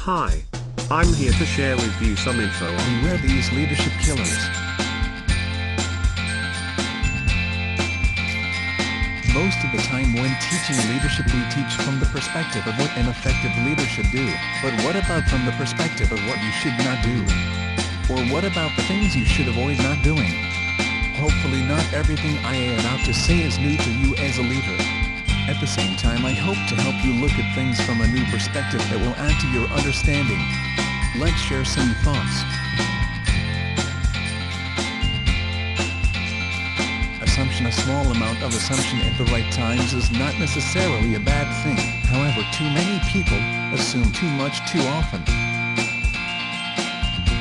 Hi. I'm here to share with you some info on Beware these leadership killers. Most of the time when teaching leadership we teach from the perspective of what an effective leader should do, but what about from the perspective of what you should not do? Or what about the things you should avoid not doing? Hopefully not everything I am about to say is new to you as a leader. At the same time I hope to help you look at things from a new perspective that will add to your understanding. Let's share some thoughts. Assumption. A small amount of assumption at the right times is not necessarily a bad thing, however too many people assume too much too often.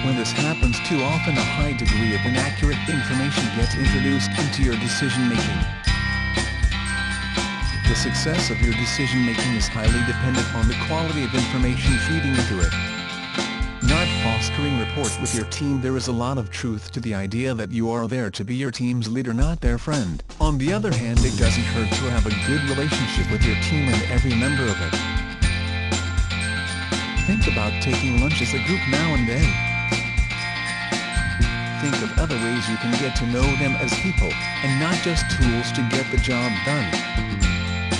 When this happens too often a high degree of inaccurate information gets introduced into your decision-making. The success of your decision-making is highly dependent on the quality of information feeding into it. Not fostering rapport with your team. There is a lot of truth to the idea that you are there to be your team's leader, not their friend. On the other hand, it doesn't hurt to have a good relationship with your team and every member of it. Think about taking lunch as a group now and then. Think of other ways you can get to know them as people, and not just tools to get the job done.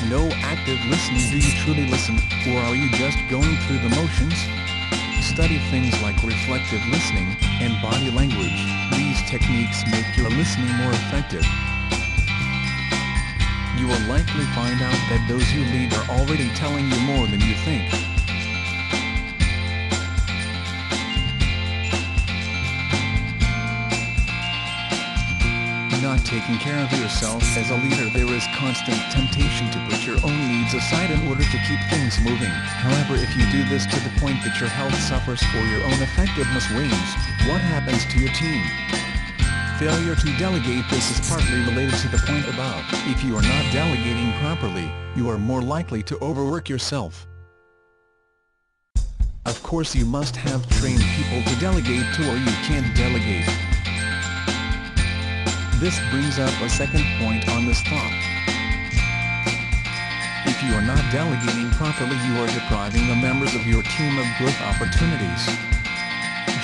No active listening. Do you truly listen, or are you just going through the motions? Study things like reflective listening and body language. These techniques make your listening more effective. You will likely find out that those you lead are already telling you more than you think. Not taking care of yourself as a leader. There is constant temptation to put your own needs aside in order to keep things moving. However, if you do this to the point that your health suffers or your own effectiveness wanes, what happens to your team? Failure to delegate. This is partly related to the point above. If you are not delegating properly, you are more likely to overwork yourself. Of course you must have trained people to delegate to, or you can't delegate. This brings up a second point on this thought. If you are not delegating properly, you are depriving the members of your team of growth opportunities.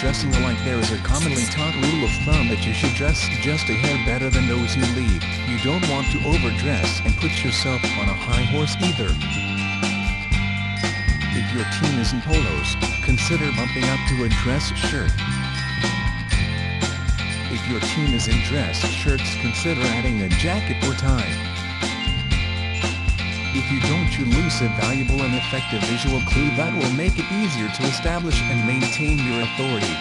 Dressing alike. There is a commonly taught rule of thumb that you should dress just a hair better than those you lead. You don't want to overdress and put yourself on a high horse either. If your team is in polos, consider bumping up to a dress shirt. If your team is in dress shirts, consider adding a jacket or tie. If you don't, you lose a valuable and effective visual clue that will make it easier to establish and maintain your authority.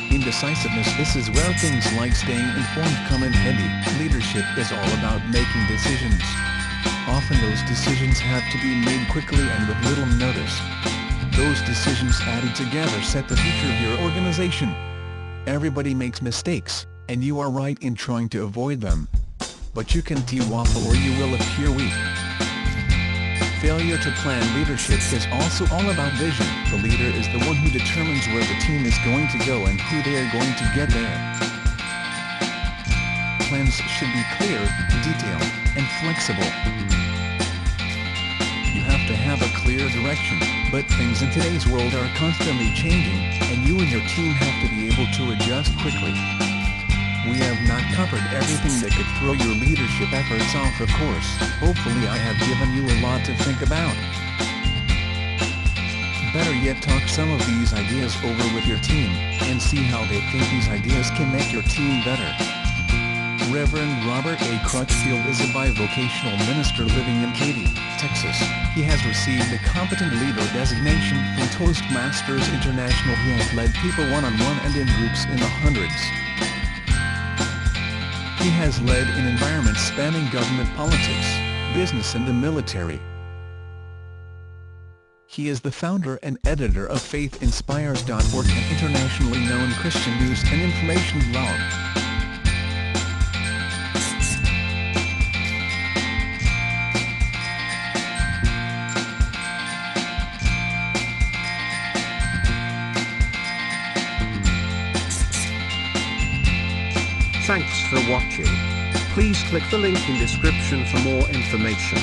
Indecisiveness. This is where things like staying informed come in handy. Leadership is all about making decisions. Often those decisions have to be made quickly and with little notice. Those decisions added together set the future of your organization. Everybody makes mistakes, and you are right in trying to avoid them. But you can waffle or you will appear weak. Failure to plan. Leadership is also all about vision. The leader is the one who determines where the team is going to go and who they are going to get there. Plans should be clear, detailed, and flexible. You have to have a clear direction, but things in today's world are constantly changing, and you and your team have to be able to adjust quickly. We have not covered everything that could throw your leadership efforts off, of course. Hopefully I have given you a lot to think about. Better yet, talk some of these ideas over with your team, and see how they think these ideas can make your team better. Reverend Robert A. Crutchfield is a bivocational minister living in Katy, Texas. He has received the Competent Leader designation from Toastmasters International. He has led people one-on-one and in groups in the hundreds. He has led in environments spanning government, politics, business and the military. He is the founder and editor of faithinspires.org, an internationally known Christian news and information blog. Thanks for watching. Please click the link in description for more information.